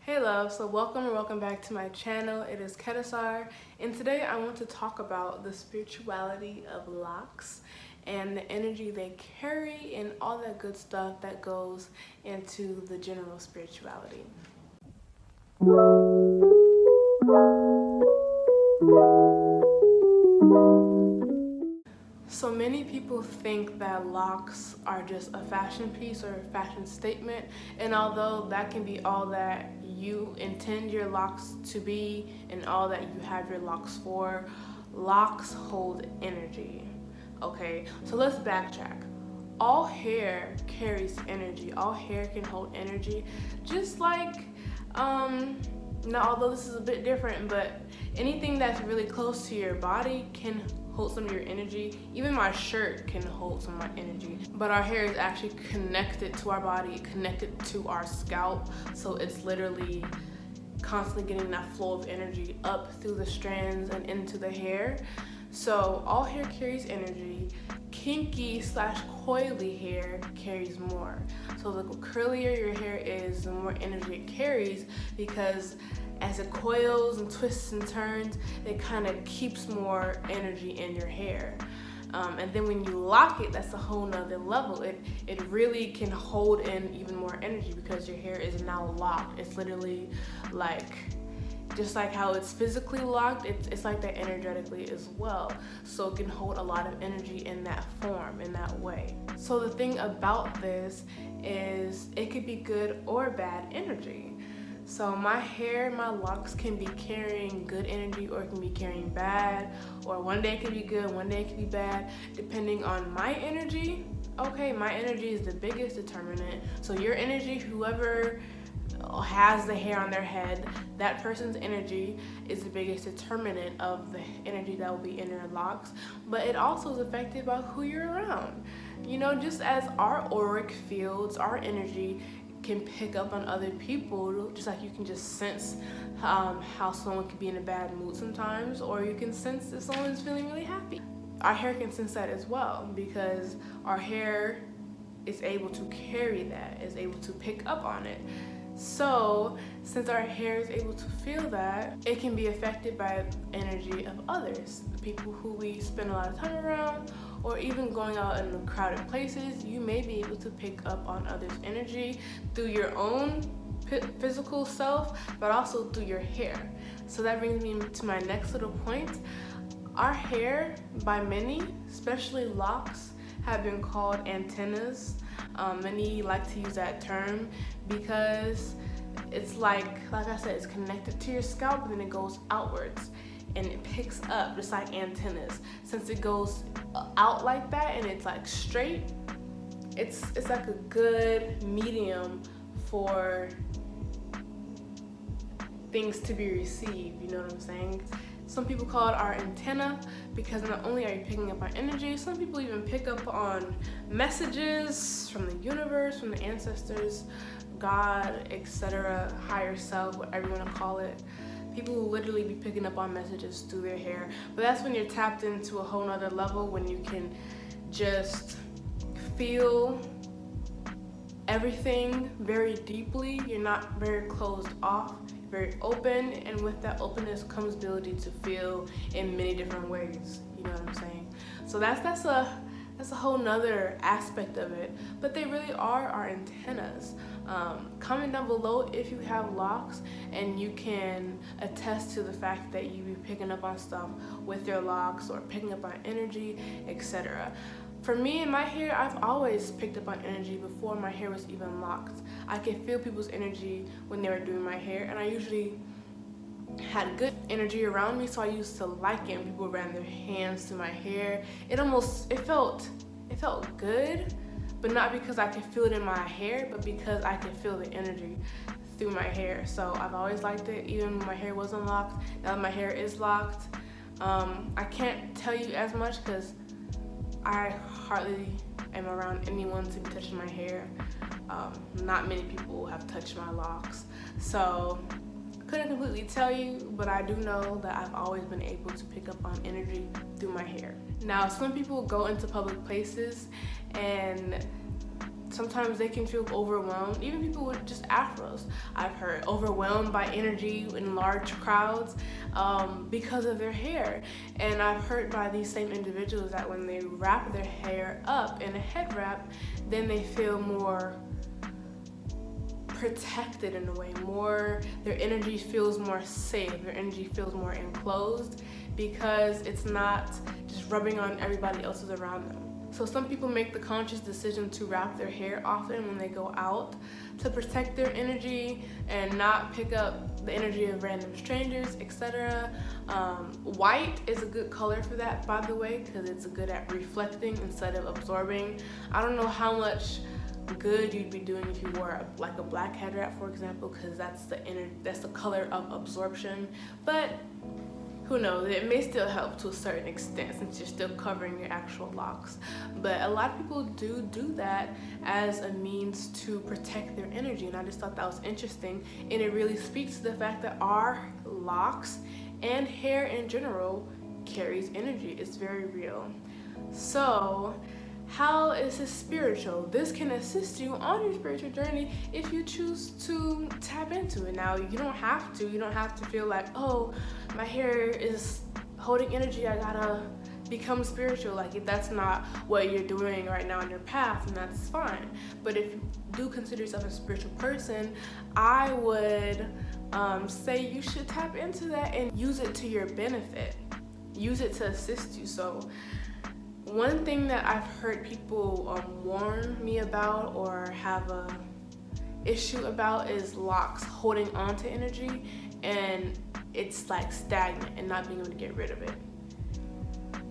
Hey love, so welcome back to my channel. It is Kedasar, and today I want to talk about the spirituality of Locs and the energy they carry and all that good stuff that goes into the general spirituality. So many people think that locks are just a fashion piece or a fashion statement, and although that can be all that you intend your locks to be and all that you have your locks for, locks hold energy. Okay, so let's backtrack. All hair carries energy. All hair can hold energy, just like now although this is a bit different, but anything that's really close to your body can hold some of your energy. Even my shirt can hold some of my energy, but our hair is actually connected to our body, connected to our scalp, so it's literally constantly getting that flow of energy up through the strands and into the hair. So all hair carries energy. Kinky / coily hair carries more. So the curlier your hair is, the more energy it carries, because as it coils and twists and turns, it kind of keeps more energy in your hair. And then when you lock it, that's a whole nother level. It really can hold in even more energy because your hair is now locked. It's literally like, just like how it's physically locked, it's like that energetically as well. So it can hold a lot of energy in that form, in that way. So the thing about this is it could be good or bad energy. So my hair, my locks can be carrying good energy or it can be carrying bad, or one day it can be good, one day it can be bad, depending on my energy. Okay, my energy is the biggest determinant. So your energy, whoever has the hair on their head, that person's energy is the biggest determinant of the energy that will be in your locks. But it also is affected by who you're around. You know, just as our auric fields, our energy can pick up on other people, just like you can just sense how someone could be in a bad mood sometimes, or you can sense if someone's feeling really happy. Our hair can sense that as well, because our hair is able to carry that, is able to pick up on it. So since our hair is able to feel that, it can be affected by energy of others, people who we spend a lot of time around, or even going out in crowded places. You may be able to pick up on others' energy through your own physical self, but also through your hair. So that brings me to my next little point. Our hair, by many, especially locks, have been called antennas. Many like to use that term because it's like I said, it's connected to your scalp and then it goes outwards and it picks up just like antennas. Since it goes out like that and it's like straight, it's like a good medium for things to be received, you know what I'm saying? Some people call it our antenna because not only are you picking up our energy, some people even pick up on messages from the universe, from the ancestors, God, etc., higher self, whatever you want to call it. People will literally be picking up on messages through their hair. But that's when you're tapped into a whole nother level, when you can just feel everything very deeply. You're not very closed off, very open, and with that openness comes the ability to feel in many different ways, you know what I'm saying? So that's a whole nother aspect of it, but they really are our antennas. Comment down below if you have locks and you can attest to the fact that you be picking up on stuff with your locks or picking up on energy, etc. For me and my hair, I've always picked up on energy before my hair was even locked. I could feel people's energy when they were doing my hair, and I usually had good energy around me, so I used to like it when people ran their hands through my hair. It felt good, but not because I could feel it in my hair, but because I could feel the energy through my hair. So I've always liked it, even when my hair wasn't locked. Now that my hair is locked, I can't tell you as much because I hardly am around anyone to be touching my hair. Not many people have touched my locks, so couldn't completely tell you, but I do know that I've always been able to pick up on energy through my hair. Now, some people go into public places and sometimes they can feel overwhelmed. Even people with just afros, I've heard, overwhelmed by energy in large crowds because of their hair. And I've heard by these same individuals that when they wrap their hair up in a head wrap, then they feel more protected in a way, their energy feels more safe, their energy feels more enclosed, because it's not just rubbing on everybody else's around them. So some people make the conscious decision to wrap their hair often when they go out to protect their energy and not pick up the energy of random strangers, etc. White is a good color for that, by the way, because it's good at reflecting instead of absorbing. I don't know how much good you'd be doing if you wore like a black head wrap, for example, because that's the color of absorption. But who knows, it may still help to a certain extent since you're still covering your actual locks. But a lot of people do that as a means to protect their energy, and I just thought that was interesting, and it really speaks to the fact that our locks and hair in general carries energy. It's very real. So how is this spiritual? This can assist you on your spiritual journey if you choose to tap into it. Now, you don't have to feel like, oh, my hair is holding energy, I gotta become spiritual. Like, if that's not what you're doing right now on your path, and that's fine. But if you do consider yourself a spiritual person, I would say you should tap into that and use it to your benefit. Use it to assist you. So one thing that I've heard people warn me about or have a issue about is locks holding on to energy, and it's like stagnant and not being able to get rid of it.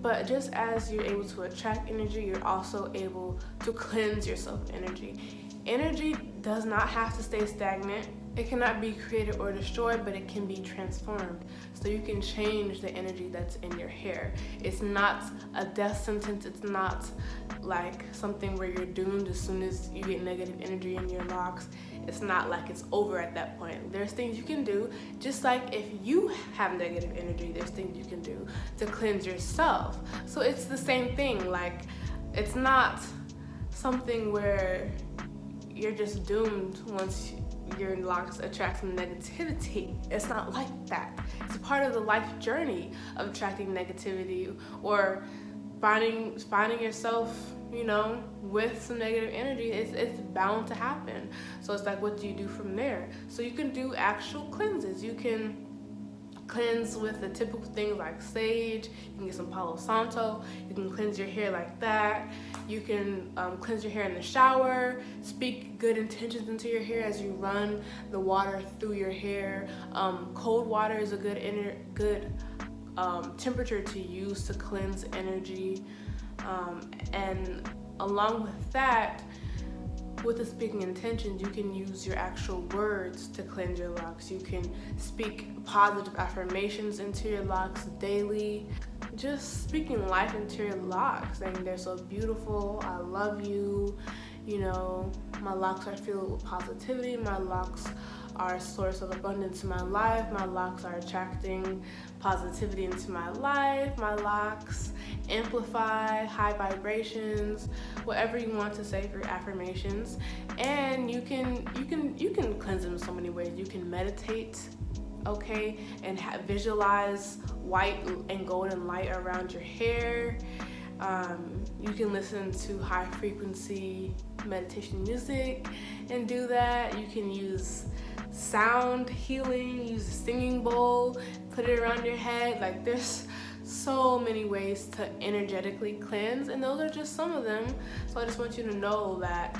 But just as you're able to attract energy, you're also able to cleanse yourself of energy. Energy does not have to stay stagnant. It cannot be created or destroyed, but it can be transformed. So you can change the energy that's in your hair. It's not a death sentence. It's not like something where you're doomed as soon as you get negative energy in your locks. It's not like it's over at that point. There's things you can do, just like if you have negative energy, there's things you can do to cleanse yourself. So it's the same thing. Like, it's not something where you're just doomed once your locks attract some negativity. It's not like that. It's a part of the life journey of attracting negativity or finding yourself, with some negative energy. It's bound to happen. So it's like, what do you do from there? So you can do actual cleanses. You can cleanse with the typical things like sage. You can get some Palo Santo. You can cleanse your hair like that. You can cleanse your hair in the shower. Speak good intentions into your hair as you run the water through your hair. Cold water is a good temperature to use to cleanse energy. And along with that, with the speaking intentions, you can use your actual words to cleanse your locks. You can speak positive affirmations into your locks daily. Just speaking life into your locks, saying they're so beautiful, I love you, my locks are filled with positivity, my locks are a source of abundance in my life, my locks are attracting positivity into my life, my locks amplify high vibrations, whatever you want to say for affirmations. And you can cleanse them in so many ways. You can meditate, okay, and visualize white and golden light around your hair. You can listen to high frequency meditation music and do that. You can use sound healing, use a singing bowl, put it around your head. Like, there's so many ways to energetically cleanse, and those are just some of them. So I just want you to know that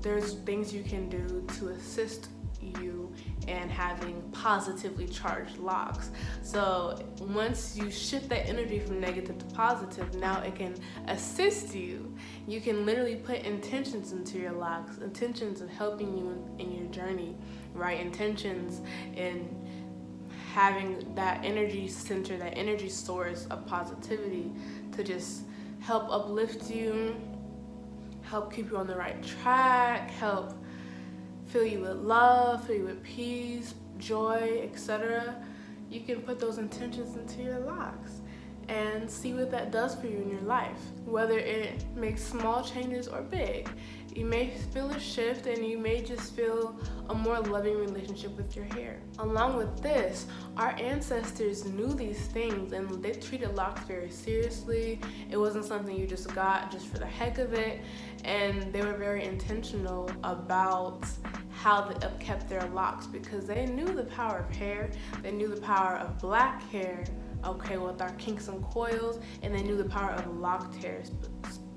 there's things you can do to assist you in having positively charged locks. So once you shift that energy from negative to positive, now it can assist you. You can literally put intentions into your locks, intentions of helping you in your journey, right? Intentions in having that energy center, that energy source of positivity to just help uplift you, help keep you on the right track, help fill you with love, fill you with peace, joy, etc. You can put those intentions into your locks. and see what that does for you in your life, whether it makes small changes or big. You may feel a shift, and you may just feel a more loving relationship with your hair. Along with this, our ancestors knew these things, and they treated locks very seriously. It wasn't something you just got just for the heck of it, and they were very intentional about how they upkept their locks, because they knew the power of hair. They knew the power of black hair, okay, with our kinks and coils, and they knew the power of locked hair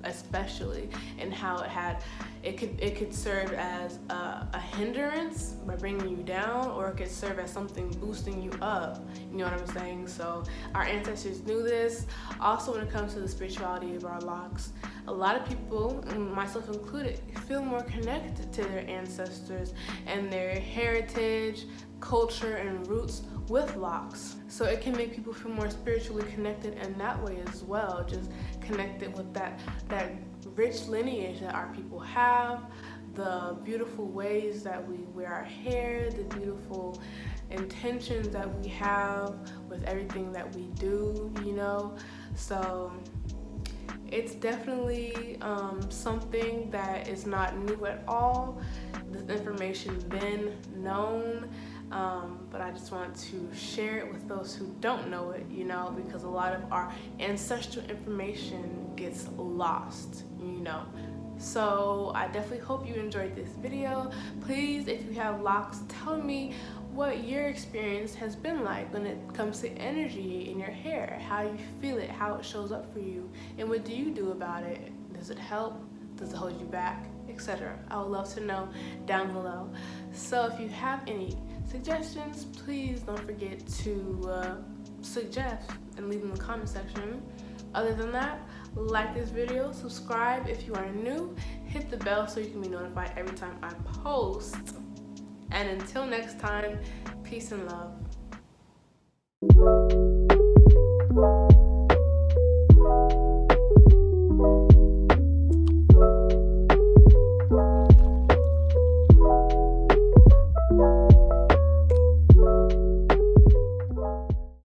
especially, and how it could serve as a hindrance by bringing you down, or it could serve as something boosting you up. You know what I'm saying? So our ancestors knew this. Also, when it comes to the spirituality of our locks, a lot of people, myself included, feel more connected to their ancestors and their heritage, culture, and roots with locks. So it can make people feel more spiritually connected in that way as well, just connected with that rich lineage that our people have, the beautiful ways that we wear our hair, the beautiful intentions that we have with everything that we do, you know. So it's definitely something that is not new at all. This information been known, but I just want to share it with those who don't know it, you know, because a lot of our ancestral information gets lost, you know. So I definitely hope you enjoyed this video. Please, if you have locks, tell me what your experience has been like when it comes to energy in your hair, how you feel it, how it shows up for you, and what do you do about it? Does it help? Does it hold you back? Etc. I would love to know down below. So if you have any suggestions, please don't forget to suggest and leave in the comment section. Other than that, like this video, subscribe if you are new, hit the bell so you can be notified every time I post. And until next time, peace and love.